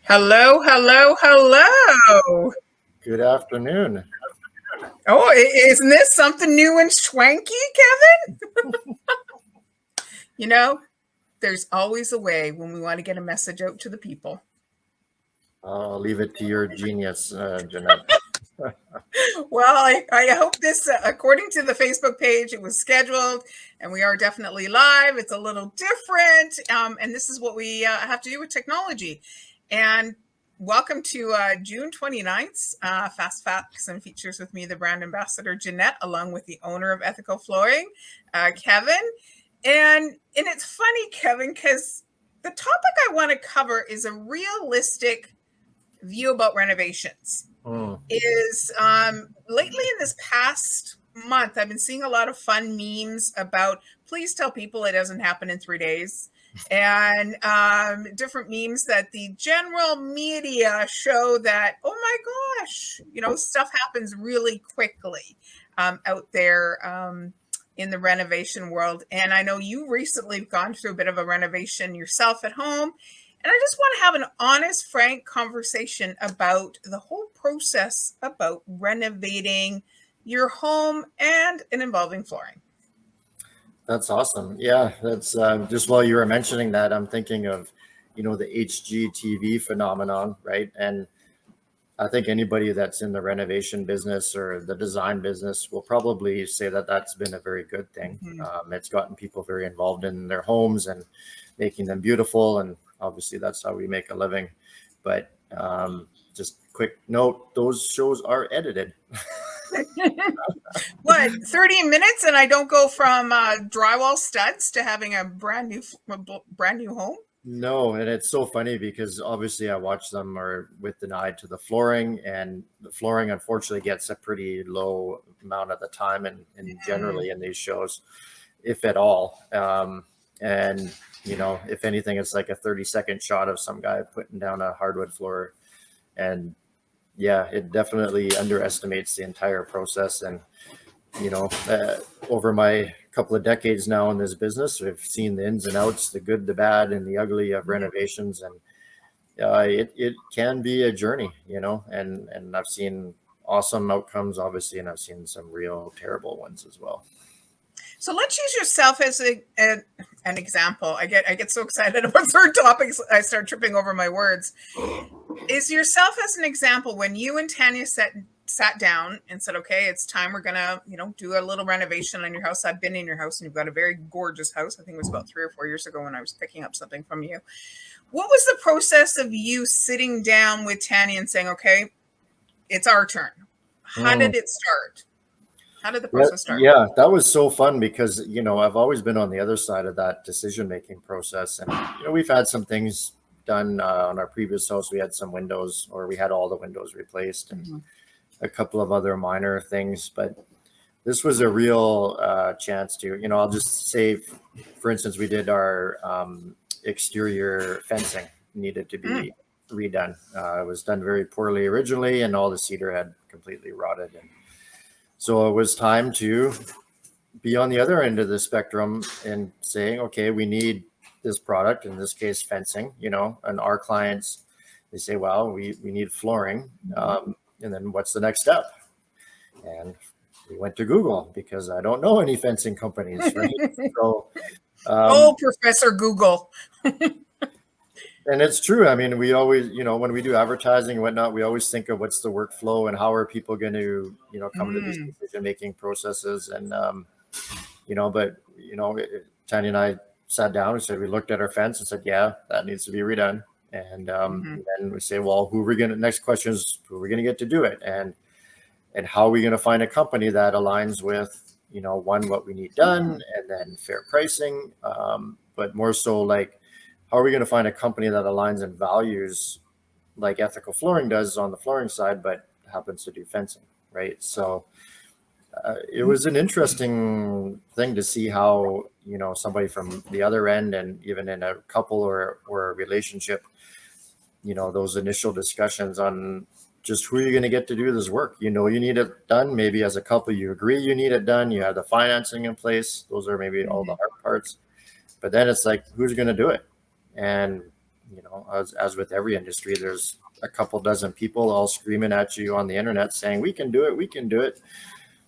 Hello, hello, hello. Good afternoon. Oh, isn't this something new and swanky, Kevin? You know, there's always a way when we want to get a message out to the people. I'll leave it to your genius, Jeanette. Well, I hope this, according to the Facebook page, it was scheduled and we are definitely live. It's a little different. And this is what we have to do with technology. And welcome to June 29th, Fast Facts and Features with me, the brand ambassador, Jeanette, along with the owner of Ethical Flooring, Kevin. And it's funny, Kevin, because the topic I want to cover is a realistic view about renovations. Is lately in this past month, I've been seeing a lot of fun memes about please tell people it doesn't happen in 3 days. And different memes that the general media show that, oh my gosh, stuff happens really quickly out there in the renovation world. And I know you recently have gone through a bit of a renovation yourself at home. And I just want to have an honest, frank conversation about the whole process about renovating your home and involving flooring. That's awesome. Yeah, that's just while you were mentioning that, I'm thinking of, the HGTV phenomenon, right? And I think anybody that's in the renovation business or the design business will probably say that that's been a very good thing. It's gotten people very involved in their homes and making them beautiful. And obviously that's how we make a living. But just quick note, those shows are edited. What, 30 minutes and I don't go from drywall studs to having a brand new home? No, and it's so funny because obviously I watch them or with an eye to the flooring, and the flooring unfortunately gets a pretty low amount of the time and generally in these shows, if at all. And if anything, it's like a 30-second shot of some guy putting down a hardwood floor. And yeah, it definitely underestimates the entire process. And over my couple of decades now in this business, we've seen the ins and outs, the good, the bad, and the ugly of renovations, and it can be a journey, and I've seen awesome outcomes, obviously, and I've seen some real terrible ones as well. So let's use yourself as an example. I get so excited about certain topics, I start tripping over my words. Is yourself as an example when you and Tanya sat down and said, okay, it's time, we're gonna do a little renovation on your house. I've been in your house and you've got a very gorgeous house. I think it was about 3 or 4 years ago when I was picking up something from you. What was the process of you sitting down with Tanya and saying, okay, it's our turn? How did it start? How did the process start? Yeah, that was so fun because I've always been on the other side of that decision-making process, and we've had some things done on our previous house. We had some windows, or we had all the windows replaced, and a couple of other minor things, but this was a real chance to, I'll just say, for instance, we did our exterior fencing needed to be redone. It was done very poorly originally, and all the cedar had completely rotted. And so it was time to be on the other end of the spectrum and saying, okay, we need this product, in this case, fencing, and our clients, they say, well, we need flooring. And then what's the next step? And we went to Google because I don't know any fencing companies, right? So, Professor Google. And it's true. I mean, we always, when we do advertising and whatnot, we always think of what's the workflow and how are people going to, come to these decision-making processes. And, but, Tanya and I sat down and said, we looked at our fence and said, yeah, that needs to be redone. And then we say, well, next question is, who are we going to get to do it? And how are we going to find a company that aligns with, one, what we need done, and then fair pricing. But more so, like, how are we going to find a company that aligns in values like Ethical Flooring does on the flooring side, but happens to do fencing, right? So it was an interesting thing to see how, somebody from the other end, and even in a couple or a relationship, those initial discussions on just who you're going to get to do this work. You need it done. Maybe as a couple, you agree you need it done. You have the financing in place. Those are maybe all the hard parts. But then it's like, who's going to do it? And, as with every industry, there's a couple dozen people all screaming at you on the internet saying, we can do it, we can do it.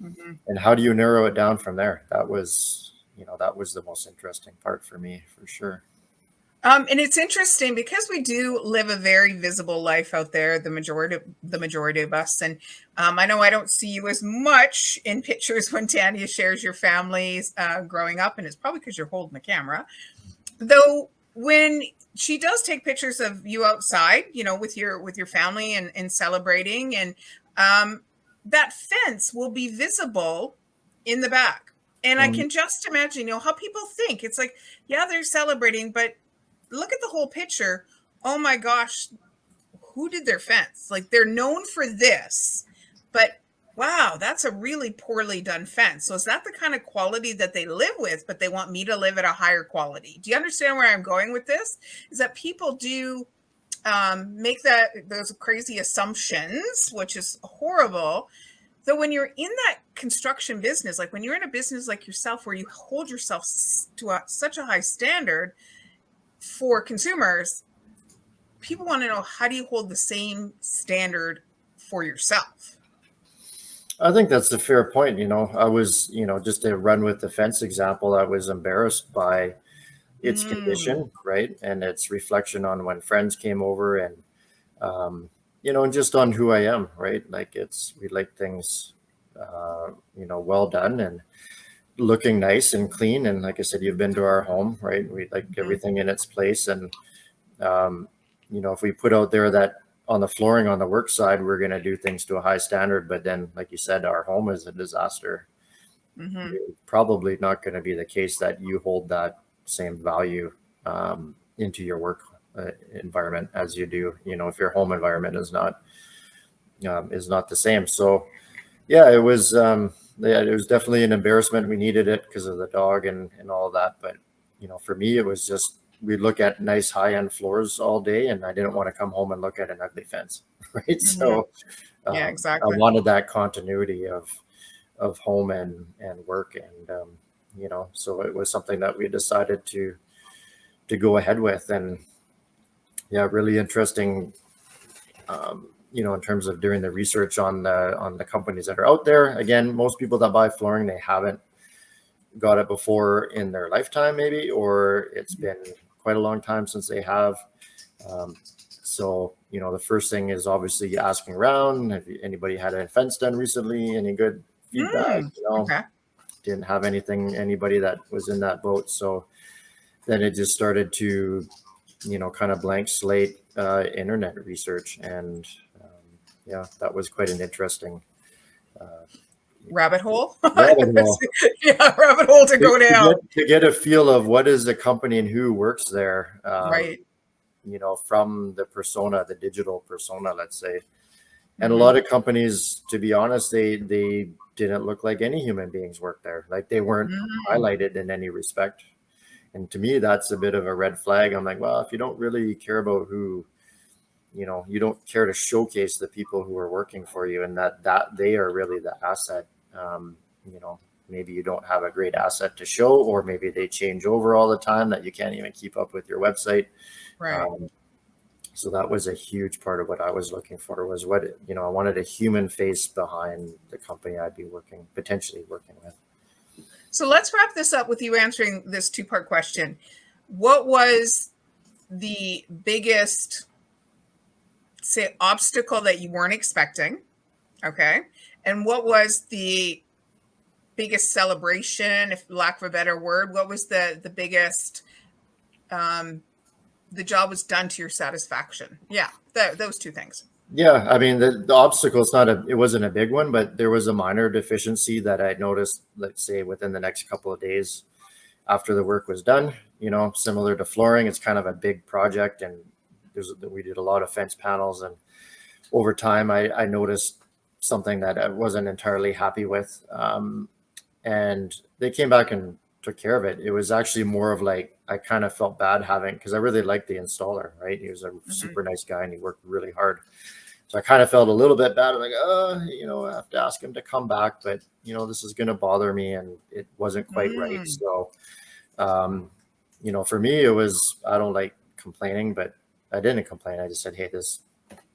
Mm-hmm. And how do you narrow it down from there? That was the most interesting part for me, for sure. And it's interesting because we do live a very visible life out there, the majority of us. And I know I don't see you as much in pictures when Tanya shares your families growing up, and it's probably because you're holding the camera. Though when she does take pictures of you outside, with your family and celebrating, and that fence will be visible in the back. And I can just imagine, how people think. It's like, yeah, they're celebrating, but look at the whole picture. Oh my gosh, who did their fence? Like, they're known for this, but wow, that's a really poorly done fence. So is that the kind of quality that they live with, but they want me to live at a higher quality? Do you understand where I'm going with this? Is that people do make those crazy assumptions, which is horrible. So when you're in that construction business, like when you're in a business like yourself, where you hold yourself to such a high standard for consumers, people want to know, how do you hold the same standard for yourself? I think that's a fair point. I was, just to run with the fence example, I was embarrassed by its condition, right? And its reflection on when friends came over, and, and just on who I am, right? Like we like things, well done and looking nice and clean. And like I said, you've been to our home, right? We like everything in its place. And, if we put out there that on the flooring on the work side, we're going to do things to a high standard, but then, like you said, our home is a disaster. Probably not going to be the case that you hold that same value into your work environment as you do, if your home environment is not the same. So yeah, it was definitely an embarrassment. We needed it because of the dog and all of that. But, for me, it was just, we'd look at nice high-end floors all day, and I didn't want to come home and look at an ugly fence. Right. So yeah, exactly. I wanted that continuity of home and work. And, so it was something that we decided to go ahead with. And yeah, really interesting, in terms of doing the research on the companies that are out there. Again, most people that buy flooring, they haven't got it before in their lifetime, maybe, or it's been quite a long time since they have. So, the first thing is obviously asking around. Have anybody had a fence done recently? Any good feedback? Okay. Didn't have anybody that was in that boat. So then it just started to, kind of blank slate internet research. And yeah, that was quite an interesting rabbit hole. Rabbit hole. Yeah, rabbit hole to go down. To get a feel of what is the company and who works there. Right. From the persona, the digital persona, let's say. And a lot of companies, to be honest, they didn't look like any human beings worked there. Like they weren't highlighted in any respect. And to me, that's a bit of a red flag. I'm like, well, if you don't really care about who, you don't care to showcase the people who are working for you, and that they are really the asset. Maybe you don't have a great asset to show, or maybe they change over all the time that you can't even keep up with your website. Right. So that was a huge part of what I was looking for, was what, I wanted a human face behind the company I'd be potentially working with. So let's wrap this up with you answering this two-part question. What was the biggest, say, obstacle that you weren't expecting? Okay. And what was the biggest celebration, if lack of a better word? What was the biggest, the job was done to your satisfaction? Yeah, those two things. Yeah, I mean, the obstacle is it wasn't a big one, but there was a minor deficiency that I noticed, let's say, within the next couple of days after the work was done. Similar to flooring, it's kind of a big project, and we did a lot of fence panels, and over time I noticed something that I wasn't entirely happy with, and they came back and took care of it. It was actually more of like, I kind of felt bad because I really liked the installer, right? He was a super nice guy, and he worked really hard. So I kind of felt a little bit bad. I'm like, I have to ask him to come back, but this is going to bother me, and it wasn't quite right. So, for me, it was, I don't like complaining, but I didn't complain. I just said, hey, this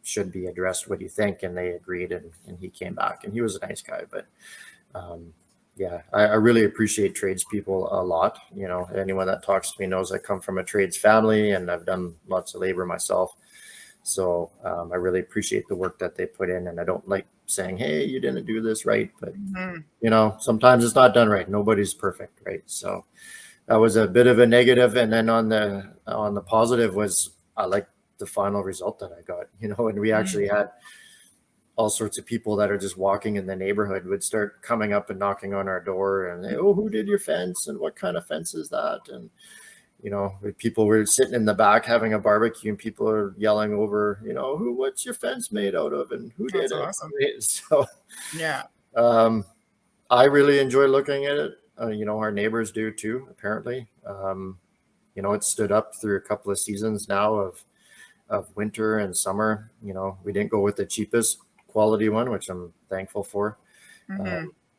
should be addressed. What do you think? And they agreed, and he came back, and he was a nice guy. But yeah, I really appreciate tradespeople a lot. You know, anyone that talks to me knows I come from a trades family, and I've done lots of labor myself. So I really appreciate the work that they put in, and I don't like saying, hey, you didn't do this right. But, you know, sometimes it's not done right. Nobody's perfect, right? So that was a bit of a negative. And then on the positive was I like the final result that I got, you know, and we actually had all sorts of people that are just walking in the neighborhood would start coming up and knocking on our door and they, oh, who did your fence and what kind of fence is that? And, you know, people were sitting in the back having a barbecue and people are yelling over, you know, what's your fence made out of and who did That's it? awesome. So Yeah. I really enjoy looking at it. You know, our neighbors do too, apparently. You know, it stood up through a couple of seasons now of winter and summer. You know, we didn't go with the cheapest quality one, which I'm thankful for.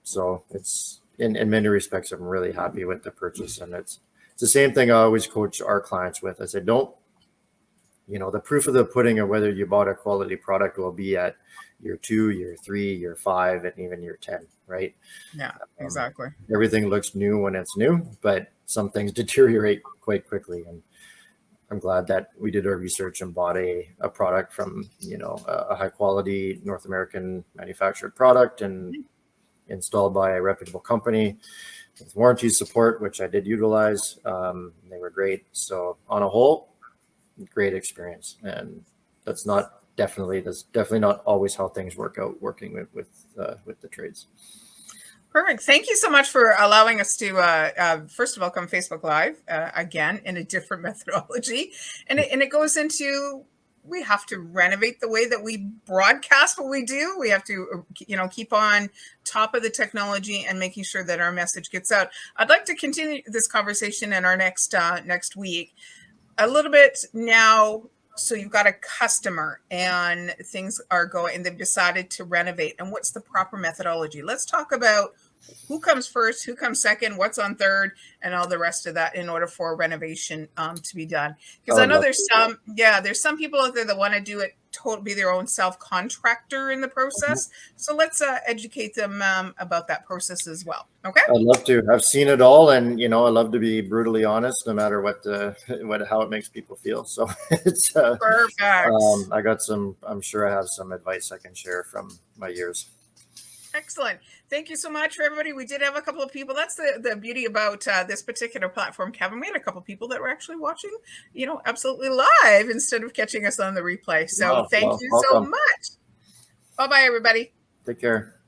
So it's in many respects, I'm really happy with the purchase. And it's the same thing I always coach our clients with. I said, don't, you know, the proof of the pudding of whether you bought a quality product will be at year 2, year 3, year 5, and even year 10, right? Yeah, exactly. Everything looks new when it's new, but some things deteriorate quite quickly. And I'm glad that we did our research and bought a product from, you know, a high quality North American manufactured product and installed by a reputable company with warranty support, which I did utilize. They were great. So on a whole, great experience. And that's definitely not always how things work out working with the trades. Perfect. Thank you so much for allowing us to, first of all, come Facebook Live again in a different methodology. And it goes into, we have to renovate the way that we broadcast what we do. We have to, you know, keep on top of the technology and making sure that our message gets out. I'd like to continue this conversation in our next week a little bit now. So you've got a customer and things are going and they've decided to renovate. And what's the proper methodology? Let's talk about who comes first, who comes second, what's on third, and all the rest of that in order for a renovation to be done. Because I know there's some people out there that want to do it, be their own self-contractor in the process. So let's educate them about that process as well. Okay. I'd love to. I've seen it all, and you know, I love to be brutally honest, no matter how it makes people feel. So it's perfect. I got some. I'm sure I have some advice I can share from my years. Excellent. Thank you so much for everybody. We did have a couple of people. That's the beauty about this particular platform, Kevin. We had a couple of people that were actually watching, you know, absolutely live instead of catching us on the replay. So thank you so much. Bye-bye, everybody. Take care.